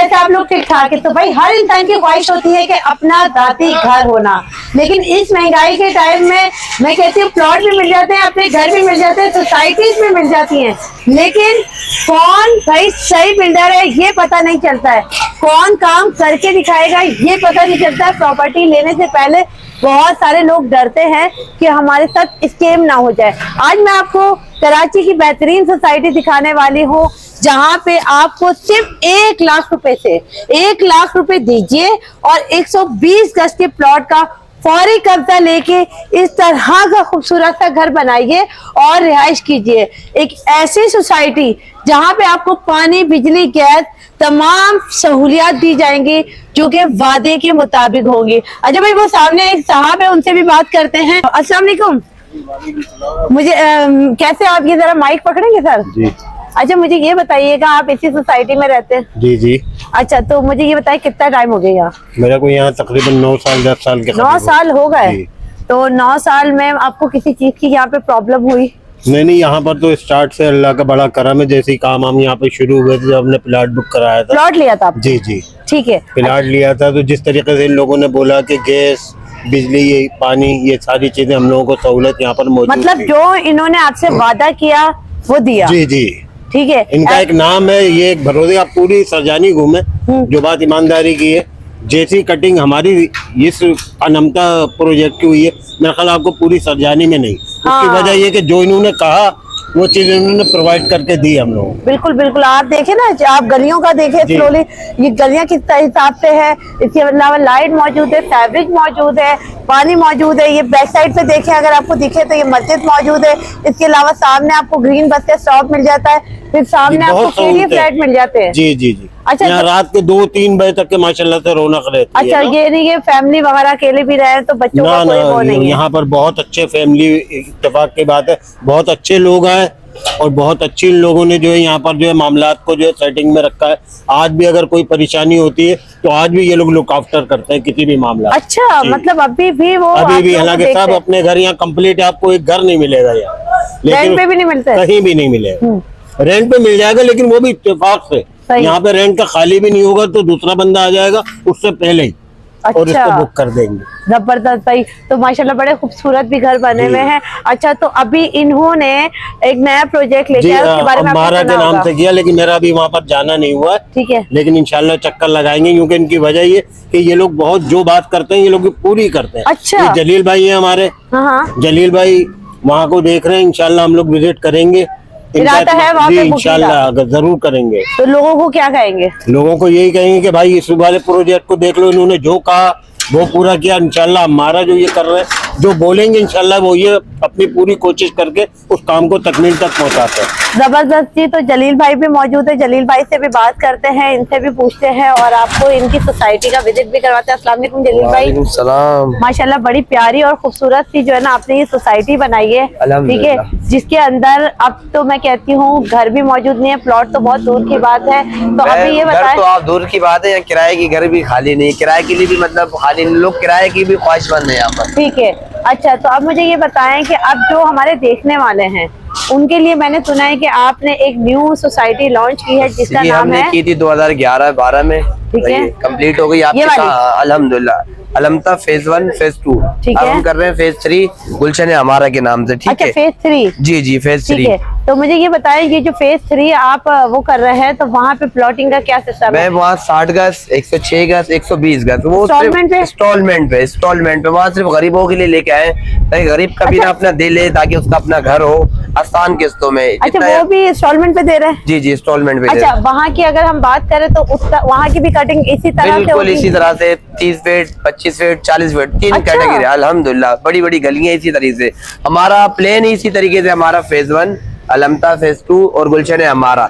कैसे आप लोग ठीक ठाक है? तो भाई हर इंसान की ख्वाहिश होती है कि अपना जाती घर होना, लेकिन इस महंगाई के टाइम में मैं कहती हूँ प्लॉट भी मिल जाते हैं, अपने घर भी मिल जाते हैं, सोसाइटीज भी मिल जाती हैं, लेकिन कौन भाई सही बिल्डर है ये पता नहीं चलता है, कौन काम करके दिखाएगा ये पता नहीं चलता है। प्रॉपर्टी लेने से पहले बहुत सारे लोग डरते हैं कि हमारे साथ स्कैम ना हो जाए। आज मैं आपको कराची की बेहतरीन सोसाइटी दिखाने वाली हूँ, जहाँ पे आपको सिर्फ 1 लाख रुपए से 1 लाख रुपए दीजिए और 120 गज के प्लॉट का फौरी कब्जा लेके इस तरह का खूबसूरत सा घर बनाइए और रिहाइश कीजिए। एक ऐसी सोसाइटी जहाँ पे आपको पानी, बिजली, गैस तमाम सहूलियात दी जाएंगी जो कि वादे के मुताबिक होंगी। अच्छा भाई, वो सामने एक साहब है, उनसे भी बात करते हैं। अस्सलाम वालेकुम। मुझे कैसे आप ये जरा माइक पकड़ेंगे सर? जी। अच्छा, मुझे ये बताइएगा, आप इसी सोसाइटी में रहते हैं? जी जी। अच्छा, तो मुझे ये बताइए कितना टाइम हो गया यहाँ? मेरा को यहाँ तकरीबन 9 साल 10 साल के 9 साल हो गए। तो 9 साल में आपको किसी चीज की यहाँ पे प्रॉब्लम हुई? नहीं, यहाँ पर तो स्टार्ट से अल्लाह का बड़ा करम है। जैसे ही काम हम यहाँ पे शुरू हुए थे, जब हमने प्लॉट बुक कराया था, प्लॉट लिया था आप? जी जी, ठीक है। प्लॉट लिया था, तो जिस तरीके से इन लोगों ने बोला कि गैस, बिजली, ये पानी, ये सारी चीजें हम लोगों को सहूलत यहाँ पर मौजूद, मतलब जो इन्होंने आपसे वादा किया वो दिया? जी जी, ठीक है। इनका एक नाम है, ये एक भरोसे, आप पूरी सरजानी घूमे, जो बात ईमानदारी की है। जैसी कटिंग हमारी इस अनमता प्रोजेक्ट की हुई है, मेरा ख्याल आपको पूरी सरजानी में नहीं। उसकी वजह ये कि जो इन्होंने कहा वो चीज इन्होंने प्रोवाइड करके दी हम लोगों को। बिल्कुल बिल्कुल। आप देखें ना, आप गलियों का देखें स्लोली, ये गलियां किस हिसाब से है, इसके अलावा लाइट मौजूद है, फैब्रिक मौजूद है, पानी मौजूद है। ये बैक साइड पे देखें, अगर आपको दिखे तो ये मस्जिद मौजूद है। इसके अलावा सामने आपको ग्रीन बस का स्टॉप मिल जाता है, फिर सामने आपको केडी फ्लैट मिल जाते हैं। जी जी जी। अच्छा, यहाँ रात के 2-3 बजे तक के माशाल्लाह से रौनक रहती है। अच्छा, ये नहीं, ये फैमिली वगैरह अकेले भी रहे तो बच्चों का कोई वो नहीं है? यहाँ पर बहुत अच्छे फैमिली, इत्तेफाक की बात है, बहुत अच्छे लोग हैं और बहुत अच्छी लोगों ने जो है यहाँ पर जो है मामलात को जो है सेटिंग में रखा है। आज भी अगर कोई परेशानी होती है तो आज भी ये लोग लुक आफ्टर करते हैं किसी भी मामला। अच्छा, मतलब अभी भी वो, अभी भी, हालांकि सब अपने घर यहाँ कंप्लीट है, आपको एक घर नहीं मिलेगा यहाँ, रेंट पे भी नहीं मिलता, कहीं भी नहीं मिलेगा। रेंट पे मिल जाएगा, लेकिन वो भी इत्तेफाक से। यहाँ पे रेंट का खाली भी नहीं होगा तो दूसरा बंदा आ जाएगा उससे पहले ही। अच्छा, और इसको बुक कर देंगे। जबरदस्त भाई। तो माशाल्लाह बड़े खूबसूरत भी घर बने हुए हैं। अच्छा, तो अभी इन्होंने एक नया प्रोजेक्ट लेके आया, उसके बारे में अम्मारा के नाम से किया, लेकिन मेरा अभी वहाँ पर जाना नहीं हुआ। ठीक है, लेकिन इंशाल्लाह चक्कर लगाएंगे, क्योंकि इनकी वजह ये कि ये लोग बहुत जो बात करते हैं ये लोग पूरी करते हैं। अच्छा, जलील भाई है हमारे, जलील भाई वहाँ को देख रहे हैं, इंशाल्लाह हम लोग विजिट करेंगे, इरादा है वहाँ पे इंशाल्लाह जरूर करेंगे। तो लोगों को क्या कहेंगे? लोगों को यही कहेंगे कि भाई इस वाले प्रोजेक्ट को देख लो, इन्होंने जो कहा वो पूरा किया। इंशाल्लाह हमारा जो ये कर रहे हैं, जो बोलेंगे इंशाल्लाह वो ये अपनी पूरी कोशिश करके उस काम को तकमील तक पहुंचाते हैं। जबरदस्त जी। तो जलील भाई भी मौजूद है, जलील भाई से भी बात करते हैं, इनसे भी पूछते हैं और आपको इनकी सोसाइटी का विजिट भी करवाते हैं। अस्सलाम वालेकुम जलील भाई। सलाम। माशाल्लाह बड़ी प्यारी और खूबसूरत सी जो है ना आपने ये सोसाइटी बनाई है, ठीक है, जिसके अंदर अब तो मैं कहती हूँ घर भी मौजूद नहीं है, प्लॉट तो बहुत दूर की बात है। तो अभी ये बताएं, तो आप दूर की बात है, या किराए की घर भी खाली नहीं, किराए के लिए भी मतलब खाली, लोग किराए की भी ख्वाहिशमंद है यहाँ पर। ठीक है। अच्छा, तो अब मुझे ये बताएं कि अब जो हमारे देखने वाले हैं उनके लिए मैंने सुना है कि आपने एक न्यू सोसाइटी लॉन्च की है जिसका नाम है, की थी 2011-12 में, ठीक है, कंप्लीट हो गई आपके साथ अल्हम्दुलिल्लाह। अलमता फेज 1 फेज 2, अब हम कर रहे हैं फेज 3 गुलशन हमारा के नाम से। ठीक है, फेज 3? जी जी, फेज 3। तो मुझे ये बताएं, ये जो फेज 3 आप वो कर रहे हैं, तो वहाँ पे प्लॉटिंग का क्या सिस्टम है? वहाँ 60 गज, 106 गज, 120 गज, वो इंस्टॉलमेंट पे वहाँ सिर्फ गरीबों के लिए लेके आए, ताकि गरीब का भी ना अपना दे ले, ताकि उसका अपना घर हो आसान किस्तों में। अच्छा, वो भी इंस्टॉलमेंट पे दे रहे हैं? जी जी, इंस्टॉलमेंट पे। अच्छा, वहाँ की अगर हम बात करें तो उसका वहाँ की भी कटिंग इसी तरह से? बिल्कुल इसी तरह से, 30 फीट, 25 फीट, 40 फीट, 3 कैटेगरी। अल्हम्दुलिल्लाह बड़ी बड़ी गलियां इसी तरीके से। हमारा प्लेन इसी तरीके से, हमारा फेज 1 अलमता, फेज 2 और गुलशन है हमारा,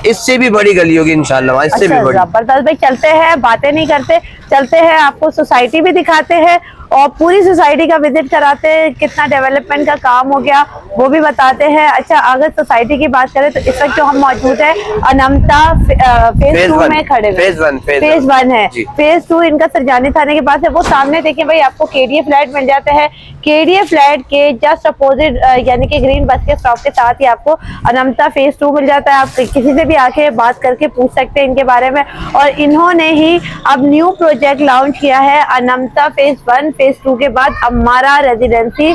इससे भी बड़ी गली होगी इंशाल्लाह, इससे भी बड़ी। जबरदस्त भाई। चलते हैं, बातें नहीं करते, चलते हैं, आपको सोसाइटी भी दिखाते हैं और पूरी सोसाइटी का विजिट कराते हैं, कितना डेवलपमेंट का काम हो गया वो भी बताते हैं। अच्छा, अगर सोसाइटी की बात करें तो इस वक्त जो हम मौजूद है अनमता फेज 2 में खड़े हुए। फेज 1 है, फेज 2 इनका सरजानी थाने के पास है। वो सामने देखिए भाई, आपको केडीए फ्लैट मिल जाता है। केडीए फ्लैट के जस्ट अपोजिट यानी कि ग्रीन बस के स्टॉप के साथ ही आपको अनमता फेज 2 मिल जाता है। आप किसी से भी आके बात करके पूछ सकते हैं इनके बारे में। और इन्होंने ही अब न्यू प्रोजेक्ट लॉन्च किया है अनमता फेज 1 फेज 2 के बाद अमारा रेजिडेंसी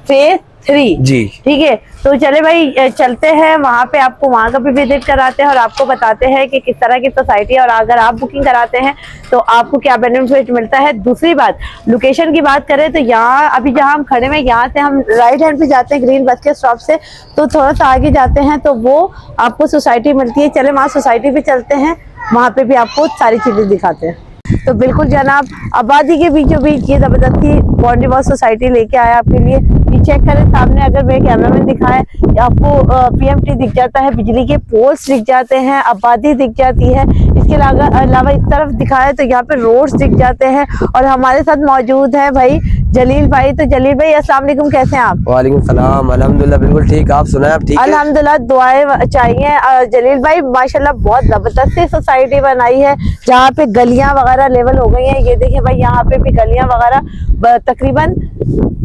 फेज 3 जी। ठीक है, तो चले भाई चलते हैं वहाँ पे, आपको वहाँ का भी विजिट कराते हैं और आपको बताते हैं कि किस तरह की सोसाइटी है और अगर आप बुकिंग कराते हैं तो आपको क्या बेनिफिट मिलता है। दूसरी बात, लोकेशन की बात करें तो यहाँ अभी जहाँ हम खड़े हैं यहाँ से हम राइट हैंड पे जाते हैं ग्रीन बस के स्टॉप से, तो थोड़ा सा आगे जाते हैं तो वो आपको सोसाइटी मिलती है। चले वहाँ सोसाइटी पे चलते हैं, वहाँ पे भी आपको सारी चीजें दिखाते हैं। तो बिल्कुल जनाब, आबादी के बीचों बीच ये जबरदस्ती बाउंड्री वॉल सोसाइटी लेके आया आपके लिए। ये चेक करें सामने, अगर मेरे कैमरा में दिखाए आपको पीएमटी दिख जाता है, बिजली के पोल्स दिख जाते हैं, आबादी दिख जाती है। इसके अलावा इस तरफ दिखाए तो यहाँ पे रोड्स दिख जाते हैं। और हमारे साथ मौजूद है भाई जलील भाई। तो जलील भाई अस्सलाम वालेकुम, कैसे हैं आप? वालेकुम सलाम, अल्हम्दुलिल्लाह बिल्कुल ठीक। आप सुनाए, आप ठीक हैं? अल्हम्दुलिल्लाह, दुआएं चाहिए। जलील भाई माशाल्लाह बहुत जबरदस्त सोसाइटी बनाई है जहाँ पे गलियां वगैरह लेवल हो गई हैं। ये देखिए भाई, यहाँ पे भी गलियां वगैरह तकरीबन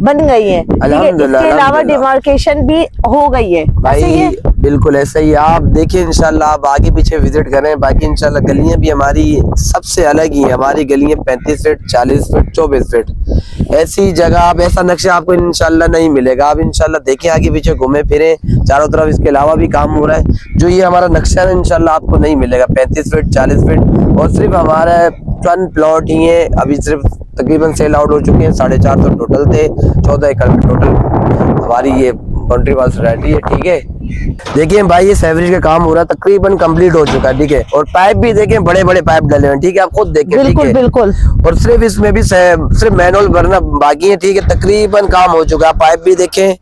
बन गई है। अल्हम्दुलिल्लाह, इसके अलावा डिमार्केशन भी हो गई है भाई। बिल्कुल ऐसा ही, आप देखिए इंशाल्लाह, आप आगे पीछे विजिट करें। बाकी इंशाल्लाह गलियां भी हमारी सबसे अलग ही है। हमारी गलियां 35 फीट, 40 फीट, 24 फीट, ऐसी जगह आप ऐसा नक्शा आपको इंशाल्लाह नहीं मिलेगा। आप इंशाल्लाह देखें, आगे पीछे घूमे फिरे चारों तरफ, इसके अलावा भी काम हो रहा है। जो ये हमारा नक्शा है इंशाल्लाह आपको नहीं मिलेगा 35 फीट, 40 फीट। और सिर्फ हमारा 1 प्लॉट ही है, अभी सिर्फ तकरीबन सेल आउट हो चुके हैं। 450 टोटल थे, 14 एकड़ में टोटल हमारी ये बाउंड्री वॉल सोसाइटी है। ठीक है, देखिए भाई, ये सेवरेज का काम हो रहा है, तकरीबन कंप्लीट हो चुका है। ठीक है, और पाइप भी देखें, बड़े बड़े पाइप डले हुए हैं। ठीक है, आप खुद देखें। बिल्कुल बिल्कुल। और सिर्फ इसमें भी सिर्फ मैनुअल भरना बाकी है। ठीक है, तकरीबन काम हो चुका है। पाइप भी देखें,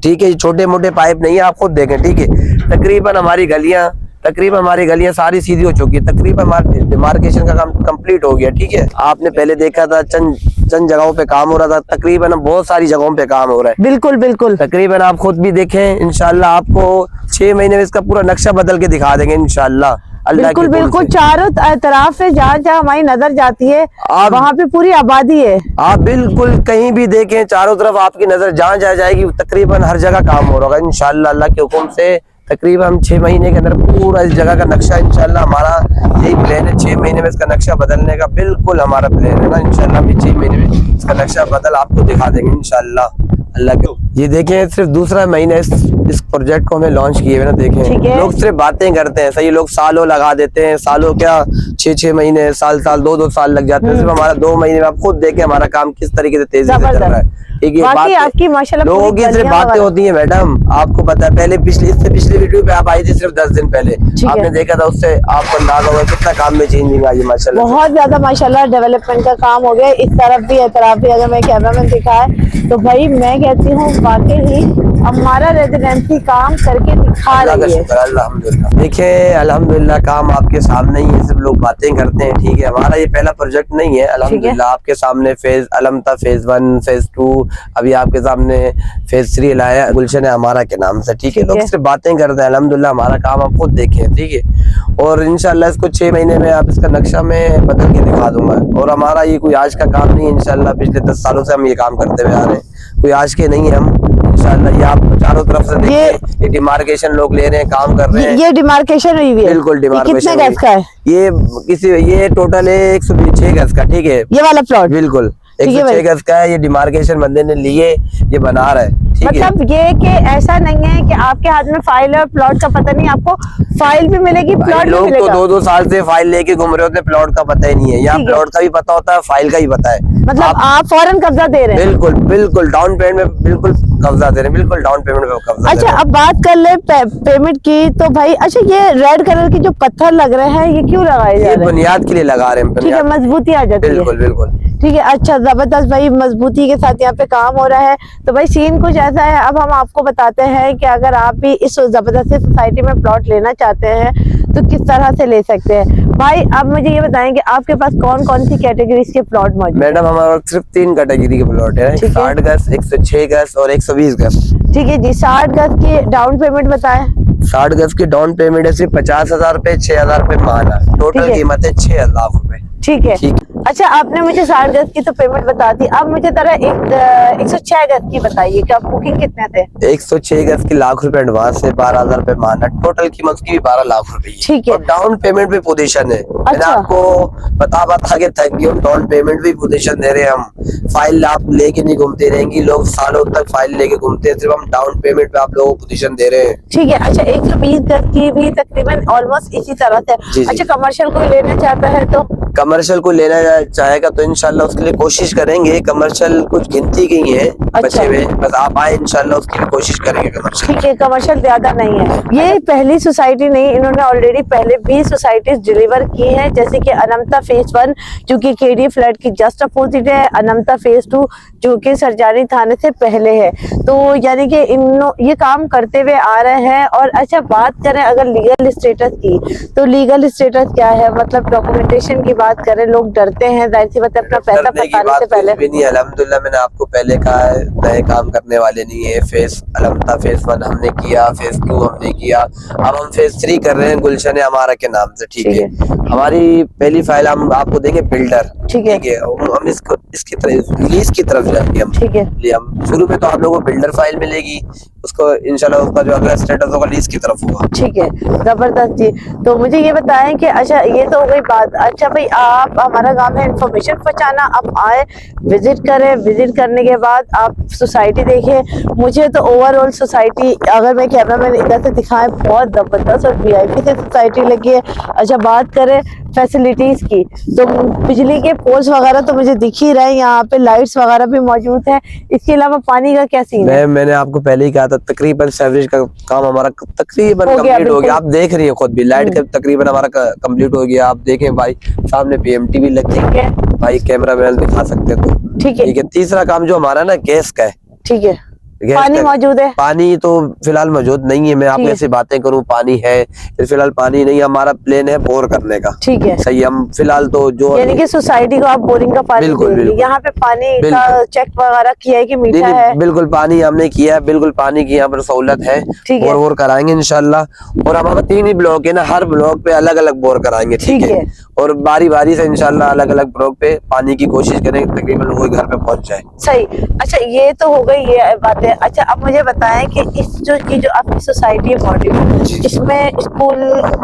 ठीक है, छोटे मोटे पाइप नहीं है, आप खुद देखें। ठीक है, तकरीबन हमारी गलियां सारी सीधी हो चुकी है। तकरीबन हमारे डिमार्केशन का काम कंप्लीट हो गया। ठीक है, आपने पहले देखा था चंद जगहों पे काम हो रहा था, तकरीबन बहुत सारी जगहों पे काम हो रहा है। बिल्कुल बिल्कुल, तकरीबन आप खुद भी देखें। इंशाल्लाह आपको 6 महीने में इसका पूरा नक्शा बदल के दिखा देंगे इंशाल्लाह। बिल्कुल बिल्कुल, चारों तरफ से जहाँ जहाँ हमारी नजर जाती है वहाँ पे पूरी आबादी है। आप बिल्कुल कहीं भी देखें, चारों तरफ आपकी नजर जहाँ जाएगी, तकरीबन हर जगह काम हो रहा होगा इंशाल्लाह। अल्लाह के हुक्म से तकरीबन हम 6 महीने के अंदर पूरा इस जगह का नक्शा इंशाल्लाह, हमारा यही प्लान है 6 महीने में इसका नक्शा बदलने का। बिल्कुल हमारा प्लान है ना इंशाल्लाह, हम 6 महीने में इसका नक्शा बदल आपको दिखा देंगे इंशाल्लाह अल्लाह के। ये देखें, सिर्फ दूसरा महीना इस प्रोजेक्ट को हमें लॉन्च किए हुए ना। देखें, लोग सिर्फ बातें करते हैं, सही लोग सालों लगा देते हैं, सालों क्या 6 महीने, साल 2 साल लग जाते हैं। सिर्फ हमारा 2 महीने में आप खुद देखें हमारा काम किस तरीके से तेजी से चल रहा है। ठीक है, आपकी माशाल्लाह लोगों की सिर्फ बातें होती हैं मैडम, आपको पता है। पहले इससे पिछली वीडियो पे आप आई थी सिर्फ 10 दिन पहले, आपने देखा था, उससे आपको अंदाजा होगा कितना काम में चेंजिंग आई है माशाल्लाह। बहुत ज्यादा माशाल्लाह डेवलपमेंट का काम हो गया इस तरफ भी, तरफ भी। अगर मैं कैमरा में दिखाए तो भाई मैं कहती हूँ वाकई ही हमारा रेजिडेंसी काम करके दिखा रही है। अल्हम्दुलिल्लाह, देखिए अल्हम्दुलिल्लाह काम आपके सामने ही है, सब लोग बातें करते हैं। ठीक है, हमारा ये पहला प्रोजेक्ट नहीं है अल्हम्दुलिल्लाह। आपके सामने अनमता फेज 1, फेज 2, अभी आपके सामने फेज 3 लाया गुलशन है हमारा के नाम से। ठीक है, लोग सिर्फ बातें करते हैं। अल्हम्दुलिल्लाह हमारा काम आप खुद देखें। ठीक है, और इंशाल्लाह इसको 6 महीने में आप इसका नक्शा में बदल के दिखा दूंगा। और हमारा ये कोई आज का काम नहीं है इंशाल्लाह, पिछले 10 सालों से हम ये काम करते हुए आ रहे हैं, कोई आज के नहीं है हम इंशाल्लाह। ये आप चारों तरफ से देखिए, ये डिमार्केशन लोग ले रहे हैं, काम कर रहे हैं। ये डिमार्केशन हुई है, बिल्कुल डिमार्केशन। कितने गज का है? ये टोटल है 106 गज का। ठीक है, ये वाला प्लॉट बिल्कुल 106 गज का है। ये डिमार्केशन बंदे ने लिए, ये बना रहा है। मतलब ये कि ऐसा नहीं है कि आपके हाथ में फाइल और प्लॉट का पता नहीं, आपको फाइल भी मिलेगी, प्लॉट भी लोग मिलेगा। तो 2-2 साल से फाइल लेके घूम रहे होते हैं, प्लॉट का पता ही नहीं है। यहाँ प्लॉट का भी पता होता है, फाइल का भी पता है। मतलब आप फौरन कब्जा दे रहे हैं? बिल्कुल बिल्कुल, डाउन पेमेंट में बिल्कुल कब्जा दे रहे हैं, बिल्कुल डाउन पेमेंट में कब्जा। अच्छा, अब बात कर ले पेमेंट की तो भाई, अच्छा ये रेड कलर के जो पत्थर लग रहे हैं ये क्यों लगाए जा रहे हैं? बुनियाद के लिए लगा रहे हैं। ठीक है, मजबूती आ जाती है। बिल्कुल बिल्कुल, ठीक है, अच्छा जबरदस्त भाई, मजबूती के साथ यहाँ पे काम हो रहा है। तो भाई सीन कुछ ऐसा है, अब हम आपको बताते हैं कि अगर आप भी इस जबरदस्ती सोसाइटी में प्लॉट लेना चाहते हैं तो किस तरह से ले सकते हैं। भाई अब मुझे ये बताएं कि आपके पास कौन कौन सी कैटेगरीज के प्लॉट मौजूद हैं? मैडम हमारे पास सिर्फ 3 कैटेगरी के प्लॉट है, ठीक है। 60 गज, 106 गज और 120 गज। ठीक है जी, 60 गज की डाउन पेमेंट बताएं। 60 गज की डाउन पेमेंट है सिर्फ 50,000 रुपए, 6,000 रुपए माना, ठीक टोटल है। कीमत है 6 लाख रुपए। ठीक है, ठीक। अच्छा आपने मुझे 60 गज की तो पेमेंट बता दी, अब मुझे जरा 106 गज की बताइए कि आप बुकिंग कितने थे? 106 गज की लाख रुपए एडवांस है, 12,000 रुपए माना, टोटल कीमत की भी 12 लाख रुपए। ठीक है। और डाउन पेमेंट भी पोजीशन है, मैंने अच्छा। आपको बता के थैंक यू। डाउन पेमेंट भी पोजीशन दे रहे हैं हम, फाइल आप लेके नहीं घूमते रहेंगी, लोग सालों तक फाइल लेके घूमते हैं, सिर्फ हम डाउन पेमेंट पे आप लोगों को पोजीशन दे रहे हैं। ठीक है, अच्छा 120 गज की भी तकरीबन ऑलमोस्ट इसी तरह से। जी। अच्छा कमर्शियल कोई लेना चाहता है तो? कमर्शियल को लेना चाहेगा तो इंशाल्लाह उसके लिए कोशिश करेंगे। कमर्शियल कुछ गिनती की है बचे हुए, बस आप आए इंशाल्लाह उसकी भी कोशिश करेंगे कमर्शियल। ठीक है, कमर्शियल ज्यादा नहीं है। ये पहली सोसाइटी नहीं, इन्होंने ऑलरेडी पहले 20 सोसाइटीज डिलीवर की हैं, जैसे कि अनंता फेज 1 जो कि केडी फ्लैट की जस्ट अपोजिट है, अनंता फेज 2 जो कि सरजानी थाने से पहले है। तो यानी कि ये काम करते हुए आ रहे हैं। और अच्छा बात करें अगर लीगल स्टेटस की, तो लीगल स्टेटस क्या है, मतलब डॉक्यूमेंटेशन की बात करें, लोग डरते हैं जाहिर सी बात है अपना पैसा फंसाने से पहले। भी नहीं, अल्हम्दुलिल्लाह मैंने आपको पहले कहा है, नए काम करने वाले नहीं है। फेज अनंता फेज 1 हमने किया, फेज 2 हमने किया, अब हम फेज 3 कर रहे हैं गुलशन हमारा के नाम से। ठीक है, हमारी पहली फाइल हम आपको देंगे बिल्डर। ठीक है, हम इसकी तरफ लीज की तरफ जाएंगे हम। ठीक है, हम शुरू में तो आप लोगों को बिल्डर फाइल मिलेगी, उसको इंशाल्लाह उसका जो अगला स्टेटस होगा लीज की तरफ होगा। ठीक है, जबरदस्त जी। तो मुझे ये बताएं कि अच्छा ये तो हो गई बात। अच्छा भाई आप, हमारा काम है इन्फॉर्मेशन पहुंचाना, आप आए विजिट करें, विजिट करने के बाद आप सोसाइटी देखें। मुझे तो ओवरऑल सोसाइटी अगर मैं कैमरा मैन इधर से दिखाएं बहुत जबरदस्त और VIP से सोसाइटी लगी है। अच्छा बात करें फैसिलिटीज की, तो बिजली के पोल्स वगैरह तो मुझे दिख ही रहे हैं, यहाँ पे लाइट्स वगैरह भी मौजूद है। इसके अलावा पानी का क्या सीन है? मैंने आपको पहले ही कहा था तकरीबन सीवरेज का काम हमारा तकरीबन कंप्लीट हो गया। आप देख रही हैं खुद भी, लाइट का तकरीबन हमारा कंप्लीट हो गया। आप देखें भाई सामने PMT भी लगी है, भाई कैमरा मैन दिखा सकते हैं तो। ठीक है। ठीक है, तीसरा काम जो हमारा ना गैस का है। ठीक है, पानी मौजूद है? पानी तो फिलहाल मौजूद नहीं है, मैं आपसे ऐसी बातें करूं पानी है, फिलहाल पानी नहीं, हमारा प्लान है बोर करने का। ठीक है, सही, हम फिलहाल तो जो यानी कि सोसाइटी को आप बोरिंग का पानी देंगे। यहाँ पे पानी का चेक वगैरह किया है कि मीठा है? बिल्कुल पानी हमने किया है, बिल्कुल पानी की यहाँ पर सहूलत है, बोर कराएंगे इंशाल्लाह। और हमारा 3 ही ब्लॉक है ना, हर ब्लॉक पे अलग अलग बोर कराएंगे। ठीक है, और बारी बारी से इंशाल्लाह अलग अलग ब्लॉक पे पानी की कोशिश करेंगे तकरीबन वो घर पे पहुंच जाए। सही, अच्छा ये तो हो गई ये बातें। अच्छा अब मुझे बताएं कि इस जो आपकी सोसाइटी है मॉड्यूल, इसमें स्कूल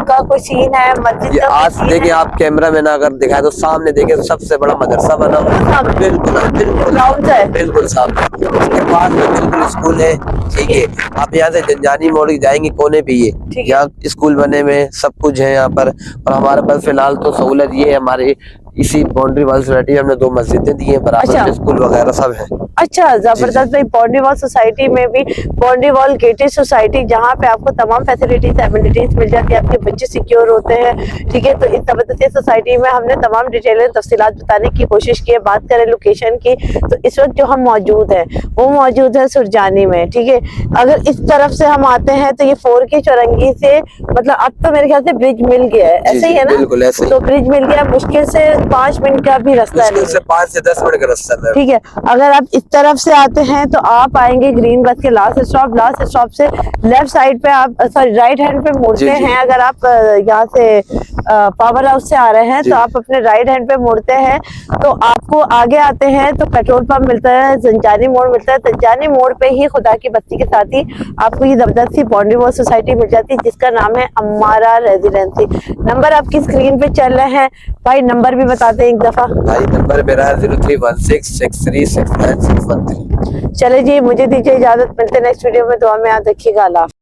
का कोई सीन है, मस्जिद का? आज देखिए आप कैमरा में ना अगर दिखाए तो सामने देखिए सबसे बड़ा मदरसा बना हुआ है, बिल्कुल बिल्कुल सामने, उसके पास में बिल्कुल स्कूल है। ठीक है, आप यहाँ से जंजानी मोड़ जाएंगे कोने पे, ये यहाँ स्कूल बने हुए सब कुछ है यहाँ पर। और हमारे पास फिलहाल तो सहूलत ये है, हमारे इसी बाउंड्री वॉल सोसाइटी में हमने 2 मस्जिदें दी हैं, बराबर में स्कूल वगैरह सब है। अच्छा जबरदस्त भाई, बाउंड्री वॉल सोसाइटी में भी, बाउंड्री वॉल गेटेड सोसाइटी जहाँ पे आपको तमाम फैसिलिटीज एमिनिटीज मिल जाती है, आपके बच्चे सिक्योर होते हैं। ठीक है, तो इस जबरदस्त सोसाइटी में हमने तमाम डिटेल तफसीलात बताने की कोशिश की है। बात करें लोकेशन की, तो इस वक्त जो हम मौजूद है वो मौजूद है सुरजानी में। ठीक है, अगर इस तरफ से हम आते हैं तो ये 4 की चौरंगी से, मतलब अब तो मेरे ख्याल से ब्रिज मिल गया है, ऐसे ही है ना? बिल्कुल ऐसे ही। तो ब्रिज मिल गया, मुश्किल से 5 मिनट का भी रास्ता है, 5 से 10 मिनट का रास्ता है। ठीक है, अगर आप इस तरफ से आते हैं तो आप आएंगे ग्रीन बस के लास्ट स्टॉप से लेफ्ट साइड पे आप, सॉरी राइट हैंड पे मुड़ते हैं। अगर आप यहाँ से पावर हाउस से आ रहे हैं तो आप अपने राइट हैंड पे मुड़ते हैं, तो आपको आगे आते हैं तो पेट्रोल पंप मिलता है, जंजानी मोड़ मिलता है। जंजानी मोड़ पे ही खुदा की बस्ती के साथ ही आपको ये जबरदस्त सी बाउंड्री वॉल सोसाइटी मिल जाती है, जिसका नाम है अम्मारा रेजिडेंसी। नंबर आपकी स्क्रीन पे चल रहे हैं भाई, नंबर भी बताते हैं एक दफा। भाई नंबर मेरा है 031663696113। चले जी, मुझे दीजिए इजाजत, मिलते हैं नेक्स्ट वीडियो में। दुआ में याद रखिएगा। अल्लाह।